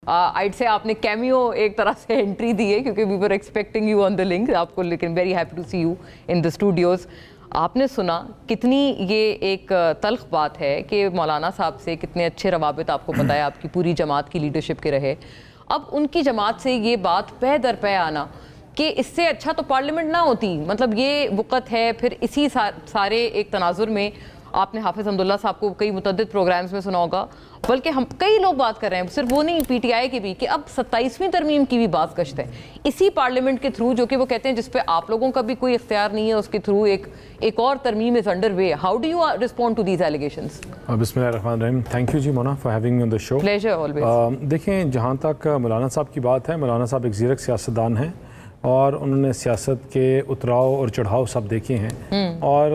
आइड से आपने कैमियो एक तरह से एंट्री दी है क्योंकि we were expecting you on the link आपको, लेकिन very happy to see you in the studios. आपने सुना कितनी ये एक तल्ख बात है कि मौलाना साहब से कितने अच्छे रवाबित आपको पता है आपकी पूरी जमात की लीडरशिप के रहे। अब उनकी जमात से ये बात पे दर पे आना कि इससे अच्छा तो पार्लियामेंट ना होती, मतलब ये वक़्त है। फिर इसी सारे एक तनाजुर में आपने हाफिज़ हम्दुल्ला साहब को कई मुतअद्दिद प्रोग्राम्स में सुना होगा, बल्कि हम कई लोग बात कर रहे हैं, सिर्फ वो नहीं PTI के भी, कि अब 27वीं तरमीम की भी बात कश्त है इसी पार्लियामेंट के थ्रू, जो कि वो कहते हैं जिस पे आप लोगों का भी कोई इख्तियार नहीं है, उसके थ्रू एक और तरमीम is under way. How do you respond to these allegations? बिस्मिल्लाहिर्रहमानिर्रहीम। थैंक यू जी Mona for having me on the show. Pleasure always. देखें, जहाँ तक मौलाना साहब की बात है, मौलाना साहब एक ज़ीरक सियासतदान हैं और उन्होंने सियासत के उतराव और चढ़ाव सब देखे हैं और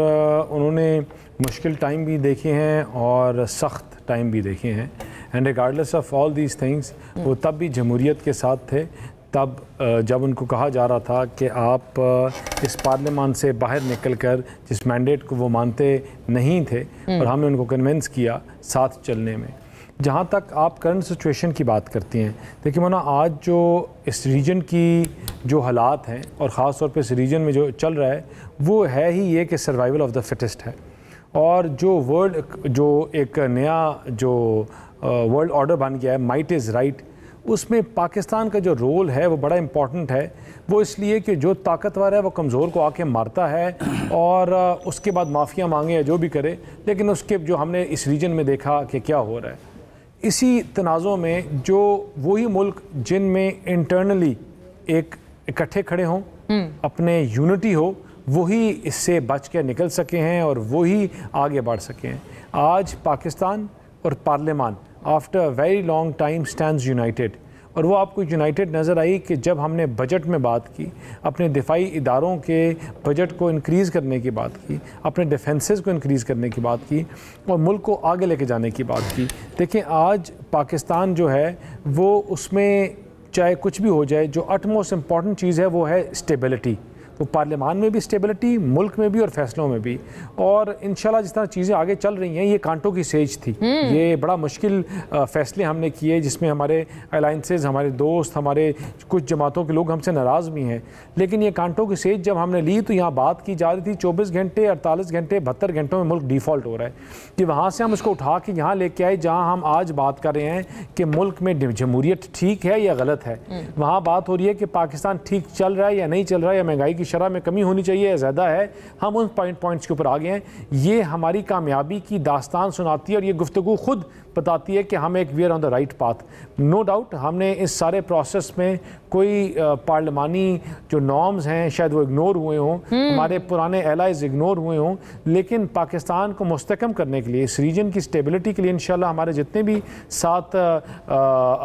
उन्होंने मुश्किल टाइम भी देखे हैं और सख्त टाइम भी देखे हैं। And regardless of all these things, वो तब भी जमहूरियत के साथ थे, तब जब उनको कहा जा रहा था कि आप इस पार्लियामान से बाहर निकल कर जिस मैंडेट को वो मानते नहीं थे, और हमने उनको कन्विंस किया साथ चलने में। जहाँ तक आप करंट सिचुएशन की बात करती हैं, देखिए मोना, आज जो इस रीजन की जो हालात हैं और ख़ास तौर पे इस रीजन में जो चल रहा है वो है ही ये कि सर्वाइवल ऑफ द फिटेस्ट है। और जो वर्ल्ड जो एक नया जो वर्ल्ड ऑर्डर बन गया है, माइट इज़ राइट, उसमें पाकिस्तान का जो रोल है वो बड़ा इम्पॉर्टेंट है। वो इसलिए कि जो ताकतवर है वो कमज़ोर को आके मारता है और उसके बाद माफ़िया मांगे या जो भी करे, लेकिन उसके जो हमने इस रीजन में देखा कि क्या हो रहा है, इसी तनाज़ों में जो वही मुल्क जिनमें इंटरनली एक इकट्ठे खड़े हों, अपने यूनिटी हो, वही इससे बच के निकल सके हैं और वही आगे बढ़ सके हैं। आज पाकिस्तान और parliament after very long time stands united, और वो आपको यूनाइटेड नज़र आई कि जब हमने बजट में बात की, अपने दिफाई इदारों के बजट को इंक्रीज़ करने की बात की, अपने डिफेंसेस को इंक्रीज़ करने की बात की और मुल्क को आगे लेके जाने की बात की। देखें, आज पाकिस्तान जो है वो उसमें चाहे कुछ भी हो जाए, जो अटमोस्ट इम्पॉर्टेंट चीज़ है वो है स्टेबिलिटी। तो पार्लियामान में भी स्टेबिलिटी, मुल्क में भी और फैसलों में भी। और इंशाल्लाह जिस तरह चीज़ें आगे चल रही हैं, ये कांटों की सेज थी। ये बड़ा मुश्किल फ़ैसले हमने किए जिसमें हमारे अलाइंसेस, हमारे दोस्त, हमारे कुछ जमातों के लोग हमसे नाराज़ भी हैं, लेकिन ये कांटों की सेज जब हमने ली तो यहाँ बात की जा रही थी 24 घंटे, 48 घंटे, 72 घंटों में मुल्क डिफ़ॉल्ट हो रहा है कि वहाँ से हम उसको उठा के यहाँ लेके आए जहाँ हम आज बात कर रहे हैं कि मुल्क में जमहूरियत ठीक है या गलत है। वहाँ बात हो रही है कि पाकिस्तान ठीक चल रहा है या नहीं चल रहा है, या महंगाई शरह में कमी होनी चाहिए या ज़्यादा है। हम उन पॉइंट्स के ऊपर आ गए हैं। ये हमारी कामयाबी की दास्तान सुनाती है और ये गुफ्तगू खुद बताती है कि हम एक we are on the right path. No doubt हमने इस सारे प्रोसेस में कोई पार्लिमानी जो नॉर्म्स हैं शायद वो इग्नोर हुए हों, हमारे पुराने एलाइज इग्नोर हुए हों, लेकिन पाकिस्तान को मुस्तकम करने के लिए, इस रीजन की स्टेबिलिटी के लिए इंशाल्लाह हमारे जितने भी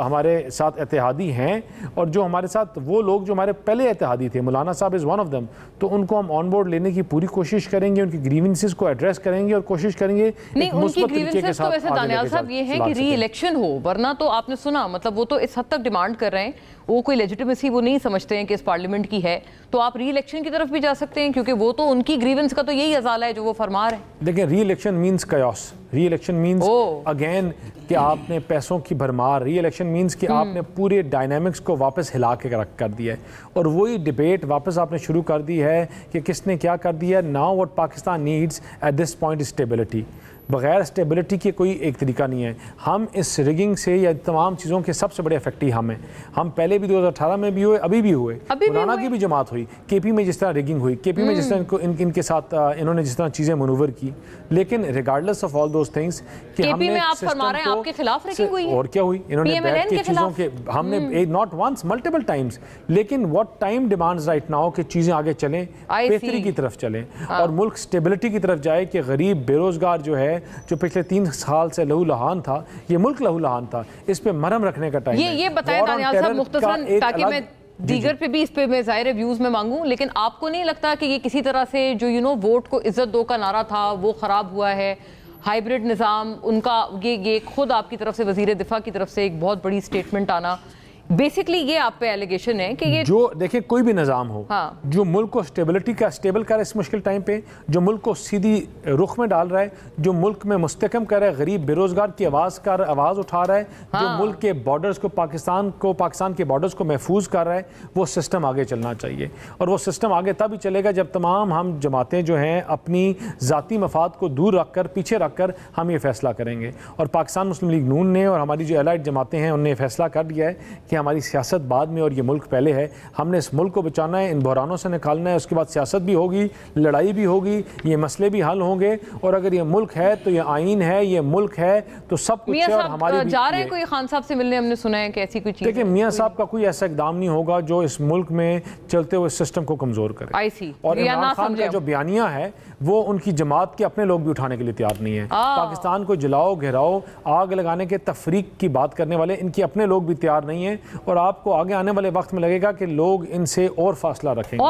हमारे साथ इत्तेहादी हैं और जो हमारे साथ वो लोग जो हमारे पहले इत्तेहादी थे, मौलाना साहब इज़ वन ऑफ देम, तो उनको हम ऑन बोर्ड लेने की पूरी कोशिश करेंगे, उनकी ग्रीवेंसेस को एड्रेस करेंगे और कोशिश करेंगे एक मुस्बत तरीके के साथ आगे है कि री इलेक्शन हो, वरना तो आपने सुना, मतलब वो तो इस हद तक डिमांड कर रहे हैं, वो कोई लेजिटिमेसी वो नहीं समझते हैं कि इस पार्लियामेंट की है, तो आप री इलेक्शन की तरफ भी जा सकते हैं क्योंकि वो तो उनकी ग्रीवेंस का तो यही अजाला है जो वो फरमा रहे हैं। देखिए, री इलेक्शन मीन्स कयास, री इलेक्शन मीन्स अगेन कि आपने पैसों की भरमार, री इलेक्शन मीन्स कि आपने पूरे डायनामिक्स को वापस हिला के कर दिया है और वही डिबेट वापस आपने शुरू कर दी है कि किसने क्या कर दिया। Now what Pakistan needs at this point is stability. बग़ैर स्टेबिलिटी के कोई एक तरीका नहीं है। हम इस रिगिंग से या तमाम चीज़ों के सबसे बड़े इफेक्टिव हम हैं। हम पहले भी 2018 में भी हुए, अभी भी हुए, मौलाना की भी जमात हुई, KP में जिस तरह रिगिंग हुई, KP में जिस तरह इनके साथ इन्होंने जिस तरह चीज़ें मनूवर की, लेकिन regardless of all those things कि हमने में आप फरमा रहे हैं आपके खिलाफ रिगिंग हुई है, और क्या हुई, इन्होंने बैठ के चीज़ों के हमने नॉट वंस मल्टीपल टाइम्स, लेकिन what time demands right now कि चीज़ें आगे चलें, बेहतरी की तरफ चलें और मुल्क स्टेबिलिटी की तरफ जाए कि गरीब बेरोजगार जो है, जो पिछले 3 साल से लहू लहान था, ये मुल्क लहू लहान था, इस पे मरहम रखने का टाइम है। ये बताएं दानियाल साहब मुख्तसरन, ताकि मैं दीगर पे भी इस पे मैं ज़ाहिर व्यूज़ में मांगूं, लेकिन आपको नहीं लगता कि ये किसी तरह से जो वोट को इज्जत दो का नारा था वो ख़राब हुआ है? हाइब्रिड निज़ाम उनका ये खुद आपकी तरफ से वज़ीर दिफा की तरफ से एक बहुत बड़ी स्टेटमेंट आना, बेसिकली ये आप पे एलिगेशन है कि ये जो देखिए कोई भी निज़ाम हो हाँ। जो मुल्क को स्टेबल कर रहा है इस मुश्किल टाइम पे, जो मुल्क को सीधी रुख में डाल रहा है, जो मुल्क में मुस्तकम कर रहा है, गरीब बेरोजगार की आवाज़ उठा रहा है, जो मुल्क के बॉर्डर्स को पाकिस्तान के बॉर्डर्स को महफूज कर रहा है, वो सिस्टम आगे चलना चाहिए। और वो सिस्टम आगे तभी चलेगा जब तमाम हम जमातें जो हैं अपनी ज़ाती मफाद को दूर रख कर, पीछे रख कर हम ये फैसला करेंगे। और पाकिस्तान मुस्लिम लीग नून ने और हमारी जो एलाइड जमातें हैं उन्होंने फैसला कर दिया है कि हमारी सियासत बाद में और ये मुल्क पहले है। हमने इस मुल्क को बचाना है, इन बहरानों से निकालना है, उसके बाद सियासत भी होगी, लड़ाई भी होगी, ये मसले भी हल होंगे। और अगर ये मुल्क है तो ये आइन है, ये मुल्क है तो सब कुछ है। और हमारी जा रहे हैं कोई खान साहब से मिलने, हमने सुना है कि ऐसी कोई चीज़। देखिए मियाँ साहब का कोई ऐसा इकदाम नहीं होगा जो इस मुल्क में चलते हुए सिस्टम को कमज़ोर करे। और इमरान खान का जो बयानिया है वो उनकी जमात के अपने लोग भी उठाने के लिए तैयार नहीं है। पाकिस्तान को जलाओ, घेराओ, आग लगाने के तफरीक की बात करने वाले इनके अपने लोग भी तैयार नहीं हैं। और आपको आगे आने वाले वक्त में लगेगा कि लोग इनसे और फासला रखेंगे।